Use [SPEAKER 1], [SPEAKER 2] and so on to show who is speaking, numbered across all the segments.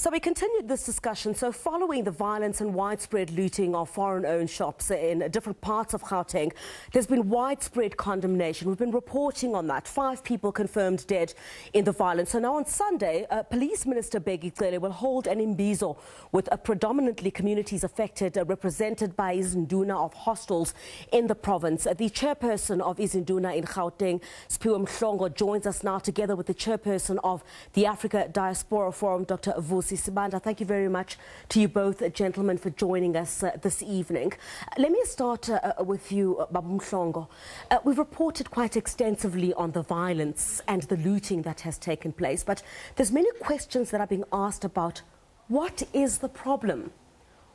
[SPEAKER 1] So we continued this discussion. So following the violence and widespread looting of foreign-owned shops in different parts of Gauteng, there's been widespread condemnation. We've been reporting on that. 5 people confirmed dead in the violence. So now on Sunday, Police Minister Bheki Cele will hold an Imbizo with predominantly communities affected, represented by Izinduna of hostels in the province. The chairperson of Izinduna in Gauteng, Siphiwe Mhlongo, joins us now together with the chairperson of the Africa Diaspora Forum, Dr. Vusi Sibanda. Thank you very much to you both, gentlemen, for joining us this evening. Let me start with you, Babu Mhlongo. We've reported quite extensively on the violence and the looting that has taken place, but there's many questions that are being asked about what is the problem?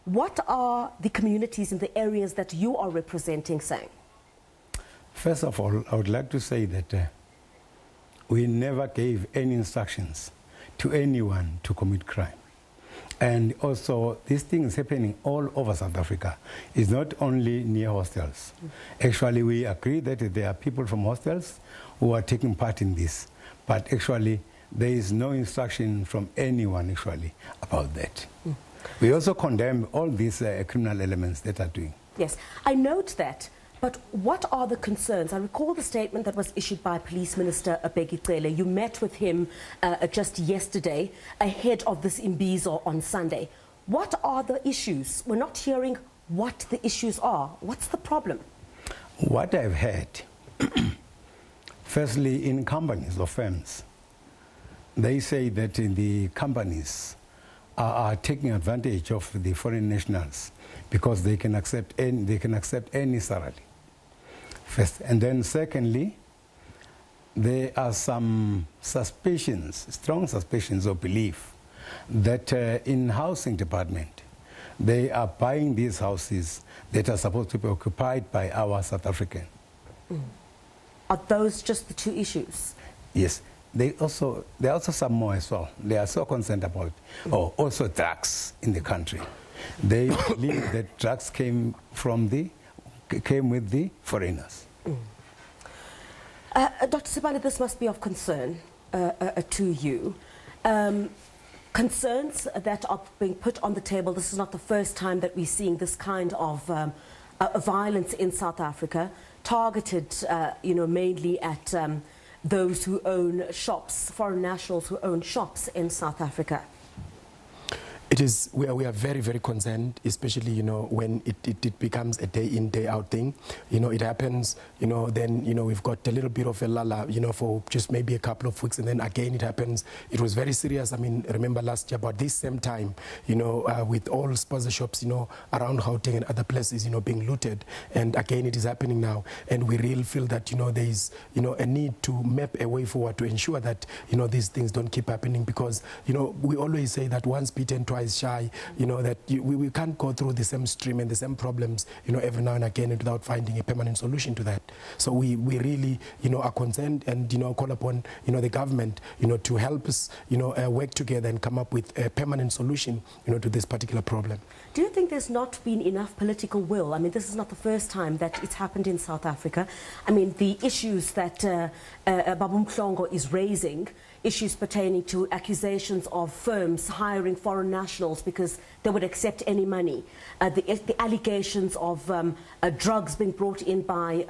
[SPEAKER 1] What are the communities in the areas that you are representing saying?
[SPEAKER 2] First of all, I would like to say that we never gave any instructions to anyone to commit crime. And also, this thing is happening all over South Africa. It's not only near hostels. Actually, we agree that there are people from hostels who are taking part in this. But actually, there is no instruction from anyone actually about that. We also condemn all these criminal elements that are doing.
[SPEAKER 1] Yes, I note that. But what are the concerns? I recall the statement that was issued by Police Minister Bheki Cele. You met with him just yesterday ahead of this Imbizo on Sunday. What are the issues? We're not hearing what the issues are. What's the problem?
[SPEAKER 2] What I've heard, firstly, in companies or firms, they say that the companies are taking advantage of the foreign nationals because they can accept any salary. First, and then secondly, there are some suspicions, strong suspicions or belief that in housing department, they are buying these houses that are supposed to be occupied by our South African.
[SPEAKER 1] Are those just the 2 issues?
[SPEAKER 2] Yes. There are also some more as well. They are so concerned about also drugs in the country. They believe that drugs came with the foreigners.
[SPEAKER 1] Dr. Sibanda, this must be of concern to you. Concerns that are being put on the table. This is not the first time that we're seeing this kind of violence in South Africa, targeted, mainly at those who own shops, foreign nationals who own shops in South Africa.
[SPEAKER 3] It is, we are very, very concerned, especially, when it becomes a day-in, day-out thing. It happens, then, we've got a little bit of a lull, for just maybe a couple of weeks, and then again it happens. It was very serious. I mean, remember last year, about this same time, with all sponsor shops, around Gauteng and other places, being looted. And again, it is happening now. And we really feel that, there is, a need to map a way forward to ensure that, these things don't keep happening because, we always say that once bitten, twice shy, that we can't go through the same stream and the same problems, every now and again without finding a permanent solution to that. So we really, are concerned and, call upon, the government, to help us, work together and come up with a permanent solution, to this particular problem.
[SPEAKER 1] Do you think there's not been enough political will? I mean, this is not the first time that it's happened in South Africa. I mean, the issues that Babu Mhlongo is raising, issues pertaining to accusations of firms hiring foreign nationals because they would accept any money, the allegations of drugs being brought in by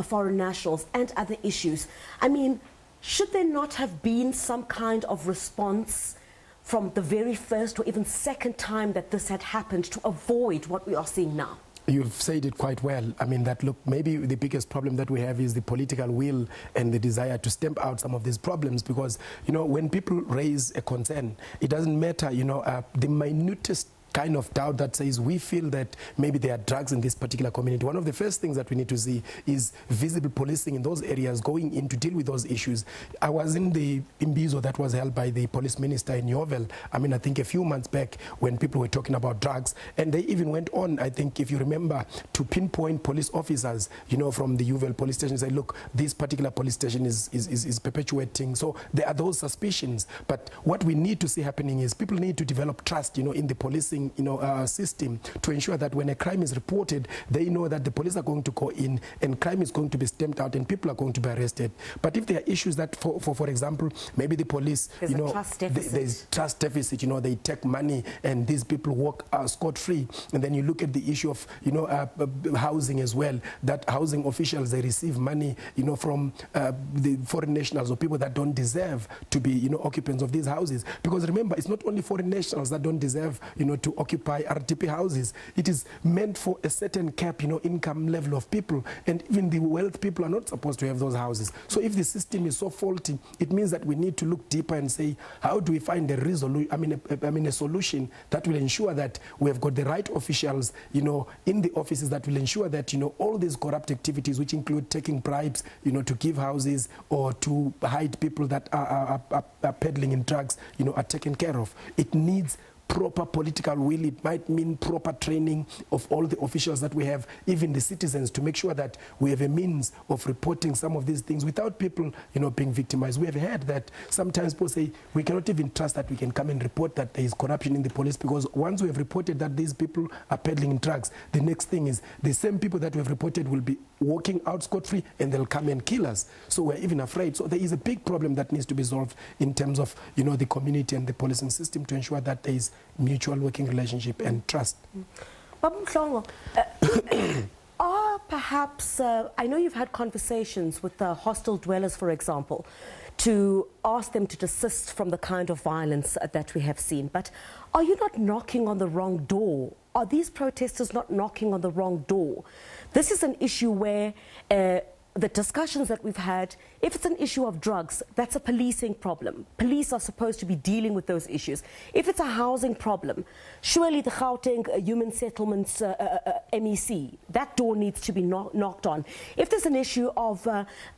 [SPEAKER 1] foreign nationals and other issues. I mean, should there not have been some kind of response from the very first or even second time that this had happened to avoid what we are seeing now?
[SPEAKER 3] You've said it quite well. I mean, that look, maybe the biggest problem that we have is the political will and the desire to stamp out some of these problems because, when people raise a concern, it doesn't matter, the minutest kind of doubt that says we feel that maybe there are drugs in this particular community. One of the first things that we need to see is visible policing in those areas going in to deal with those issues. I was in the Imbizo that was held by the police minister in Yovel, I think a few months back when people were talking about drugs, and they even went on, I think if you remember, to pinpoint police officers, from the Yovel police station and say, look, this particular police station is perpetuating. So there are those suspicions, but what we need to see happening is people need to develop trust, in the policing policing, system to ensure that when a crime is reported, they know that the police are going to go in and crime is going to be stamped out and people are going to be arrested. But if there are issues that, for example, maybe the police,
[SPEAKER 1] there's a trust deficit.
[SPEAKER 3] There's trust deficit, they take money and these people walk scot-free. And then you look at the issue of, housing as well, that housing officials, they receive money, from the foreign nationals or people that don't deserve to be, occupants of these houses. Because remember, it's not only foreign nationals that don't deserve, to occupy RDP houses. It is meant for a certain cap, income level of people. And even the wealth people are not supposed to have those houses. So if the system is so faulty, it means that we need to look deeper and say, how do we find a a solution that will ensure that we have got the right officials, in the offices that will ensure that, all these corrupt activities, which include taking bribes, to give houses or to hide people that are peddling in drugs, are taken care of. It needs proper political will. It might mean proper training of all the officials that we have, even the citizens, to make sure that we have a means of reporting some of these things without people, being victimized. We have heard that sometimes people say we cannot even trust that we can come and report that there is corruption in the police, because once we have reported that these people are peddling in drugs, the next thing is the same people that we have reported will be walking out scot-free and they'll come and kill us. So we're even afraid. So there is a big problem that needs to be solved in terms of, the community and the policing system to ensure that there is mutual working relationship and trust.
[SPEAKER 1] Baba Mhlongo, are perhaps, I know you've had conversations with the hostel dwellers, for example, to ask them to desist from the kind of violence that we have seen, but are you not knocking on the wrong door? Are these protesters not knocking on the wrong door? This is an issue where the discussions that we've had, if it's an issue of drugs, that's a policing problem. Police are supposed to be dealing with those issues. If it's a housing problem, surely the Gauteng Human Settlements MEC, that door needs to be knocked on. If there's an issue of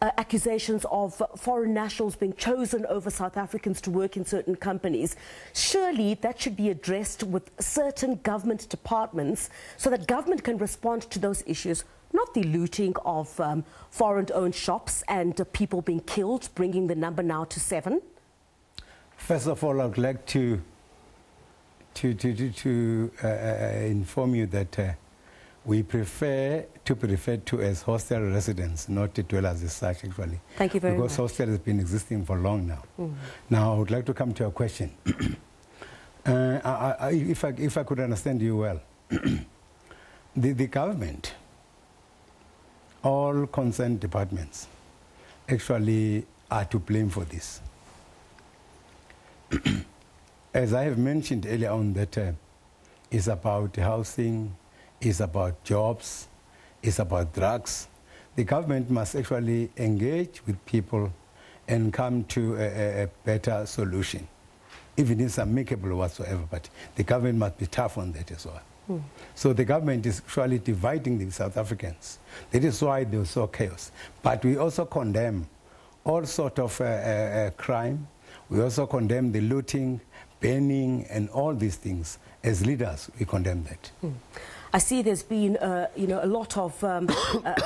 [SPEAKER 1] accusations of foreign nationals being chosen over South Africans to work in certain companies, surely that should be addressed with certain government departments so that government can respond to those issues. Not the looting of foreign-owned shops and people being killed, bringing the number now to 7.
[SPEAKER 2] First of all, I would like to inform you that we prefer to be referred to as hostel residents, not dwellers as such, actually.
[SPEAKER 1] Thank you very much.
[SPEAKER 2] Because hostel has been existing for long now. Now, I would like to come to your question. If I could understand you well, the government, all concerned departments actually are to blame for this. As I have mentioned earlier on, that it's about housing, it's about jobs, it's about drugs. The government must actually engage with people and come to a better solution, even if it's amicable whatsoever, but the government must be tough on that as well. So the government is actually dividing the South Africans. That is why there was so chaos. But we also condemn all sort of crime. We also condemn the looting, burning, and all these things. As leaders, we condemn that.
[SPEAKER 1] I see there's been, a lot of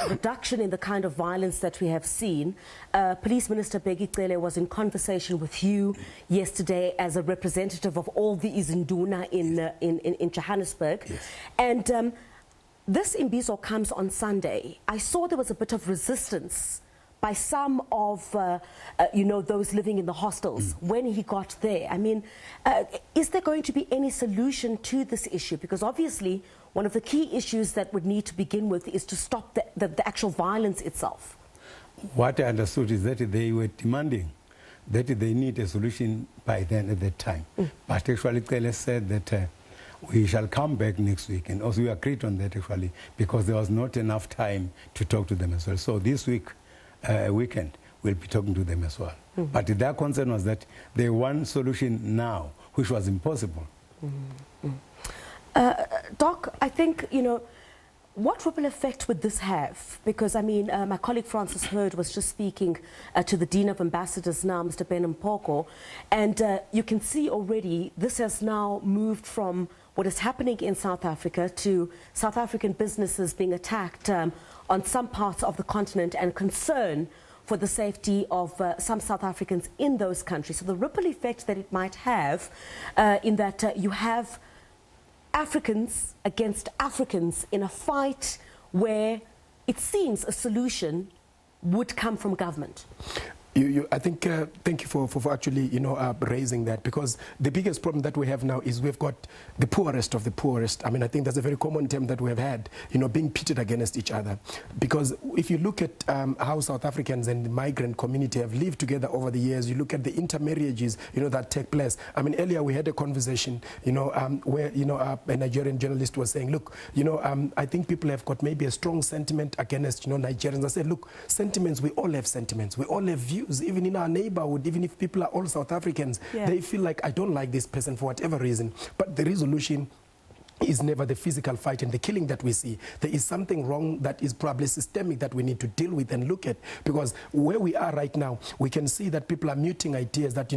[SPEAKER 1] reduction in the kind of violence that we have seen. Police Minister Bheki Cele was in conversation with you yesterday as a representative of all the Izinduna in Johannesburg.
[SPEAKER 2] Yes.
[SPEAKER 1] And this Imbizo comes on Sunday. I saw there was a bit of resistance by some of, those living in the hostels when he got there. I mean, is there going to be any solution to this issue? Because obviously, one of the key issues that would need to begin with is to stop the actual violence itself.
[SPEAKER 2] What I understood is that they were demanding that they need a solution by then at that time. But actually, Cele said that we shall come back next week. And also we agreed on that actually, because there was not enough time to talk to them as well. So this weekend, we'll be talking to them as well. But their concern was that they want solution now, which was impossible.
[SPEAKER 1] Doc, I think, what ripple effect would this have? Because, I mean, my colleague Francis Hurd was just speaking to the Dean of Ambassadors now, Mr. Ben Mpoko, and you can see already this has now moved from what is happening in South Africa to South African businesses being attacked on some parts of the continent, and concern for the safety of some South Africans in those countries. So the ripple effect that it might have in that you have Africans against Africans in a fight where it seems a solution would come from government?
[SPEAKER 3] I think, thank you for actually, raising that, because the biggest problem that we have now is we've got the poorest of the poorest. I mean, I think that's a very common term that we have had, being pitted against each other. Because if you look at how South Africans and the migrant community have lived together over the years, you look at the intermarriages, that take place. I mean, earlier we had a conversation, where, a Nigerian journalist was saying, look, I think people have got maybe a strong sentiment against, Nigerians. I said, look, sentiments, we all have sentiments. We all have views. Even in our neighborhood, even if people are all South Africans, they feel like, I don't like this person for whatever reason. But the resolution is never the physical fight and the killing that we see. There is something wrong that is probably systemic that we need to deal with and look at, because where we are right now, we can see that people are muting ideas that,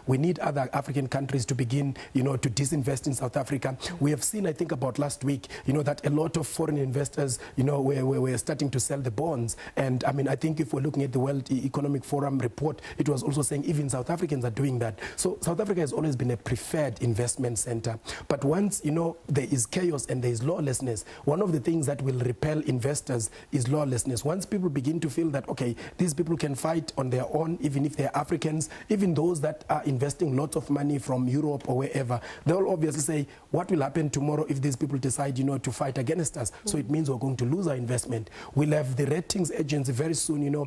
[SPEAKER 3] we need other African countries to begin, to disinvest in South Africa. We have seen, I think about last week, that a lot of foreign investors, we're starting to sell the bonds. And I mean, I think if we're looking at the World Economic Forum report, it was also saying even South Africans are doing that. So South Africa has always been a preferred investment center. But once, there is chaos and there is lawlessness, one of the things that will repel investors is lawlessness. Once people begin to feel that, okay, these people can fight on their own, even if they're Africans, even those that are investing lots of money from Europe or wherever, they'll obviously say, what will happen tomorrow if these people decide, to fight against us? So it means we're going to lose our investment. We'll have the ratings agency very soon,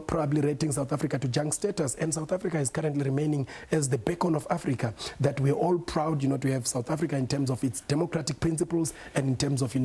[SPEAKER 3] probably rating South Africa to junk status. And South Africa is currently remaining as the beacon of Africa, that we're all proud, to have South Africa in terms of its democratic principles and in terms of,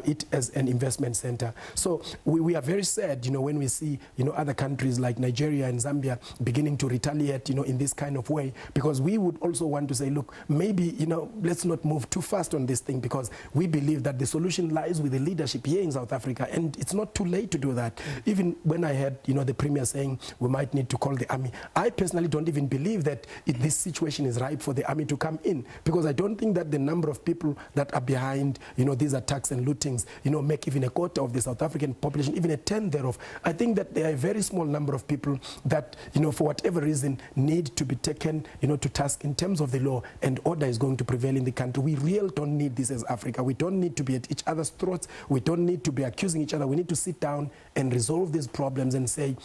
[SPEAKER 3] it as an investment center. So we are very sad, when we see, other countries like Nigeria and Zambia beginning to retaliate, in this kind of way, because we would also want to say, look, maybe, let's not move too fast on this thing, because we believe that the solution lies with the leadership here in South Africa, and it's not too late to do that. Even when I heard, the Premier saying we might need to call the army, I personally don't even believe that this situation is ripe for the army to come in, because I don't think that the number of people that are behind, these attacks and lootings, make even a quarter of the South African population, even a tenth thereof. I think that there are a very small number of people that, for whatever reason, need to be taken, to task in terms of the law, and order is going to prevail in the country. We really don't need this as Africa. We don't need to be at each other's throats. We don't need to be accusing each other. We need to sit down and resolve these problems and say,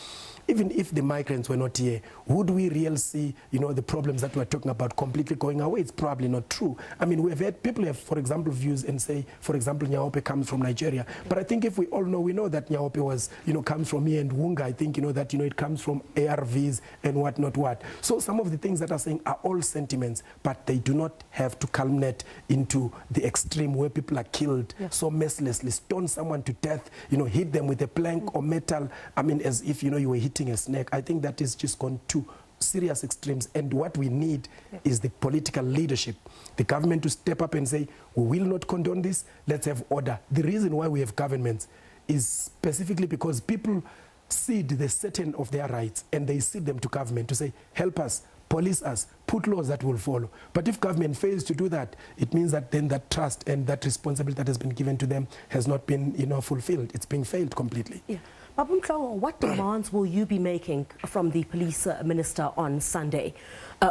[SPEAKER 3] even if the migrants were not here, would we really see, the problems that we're talking about completely going away? It's probably not true. I mean, we've had people have, for example, views and say, for example, Nyaope comes from Nigeria. But I think if we all know, we know that Nyaope was, comes from here, and Wunga, I think, that, it comes from ARVs and whatnot what. So some of the things that are saying are all sentiments, but they do not have to culminate into the extreme where people are killed so mercilessly, stone someone to death, hit them with a plank or metal, I mean, as if, you were hitting a snake. I think that is just gone too serious extremes, and what we need is the political leadership, the government to step up and say, we will not condone this, let's have order. The reason why we have governments is specifically because people cede the certain of their rights, and they cede them to government to say, help us, police us, put laws that will follow. But if government fails to do that, it means that then that trust and that responsibility that has been given to them has not been, fulfilled. It's being failed completely.
[SPEAKER 1] Yeah. Mhlongo, what demands will you be making from the police minister on Sunday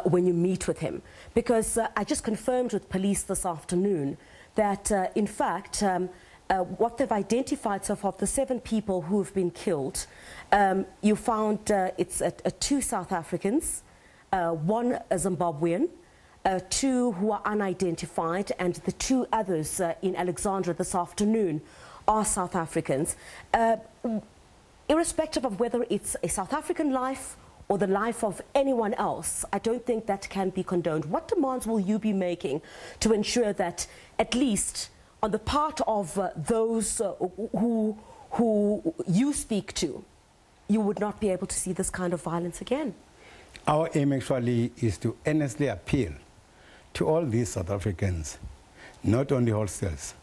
[SPEAKER 1] when you meet with him? Because I just confirmed with police this afternoon that, in fact, what they've identified so far, the 7 people who have been killed, you found it's 2 South Africans, 1 Zimbabwean, 2 who are unidentified, and the 2 others in Alexandra this afternoon are South Africans. Irrespective of whether it's a South African life or the life of anyone else, I don't think that can be condoned. What demands will you be making to ensure that, at least on the part of those who you speak to, you would not be able to see this kind of violence again?
[SPEAKER 2] Our aim actually is to earnestly appeal to all these South Africans, not only hostels,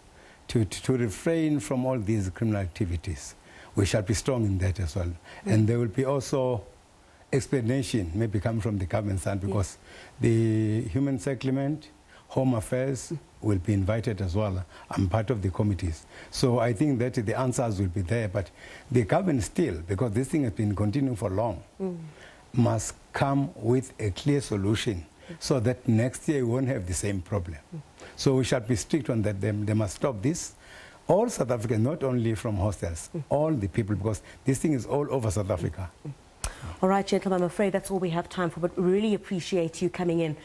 [SPEAKER 2] to refrain from all these criminal activities. We shall be strong in that as well. And there will be also explanation maybe come from the government side, because the Human Settlement, Home Affairs will be invited as well. I'm part of the committees. So I think that the answers will be there, but the government still, because this thing has been continuing for long, must come with a clear solution so that next year we won't have the same problem. So we shall be strict on that. They must stop this. All South Africans, not only from hostels, all the people, because this thing is all over South Africa.
[SPEAKER 1] All right, gentlemen, I'm afraid that's all we have time for, but really appreciate you coming in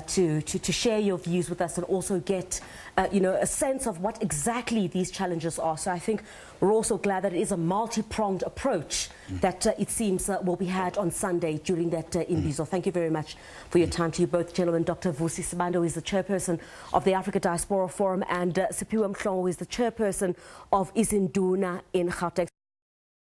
[SPEAKER 1] to share your views with us and also get, a sense of what exactly these challenges are. So I think we're also glad that it is a multi-pronged approach that it seems will be had on Sunday during that Imbizo. Thank you very much for your time to you both, gentlemen. Dr. Vusi Sibanda, who is the chairperson of the Africa Diaspora Forum, and Siphiwe Mhlongo, who is the chairperson of Izinduna in Gauteng.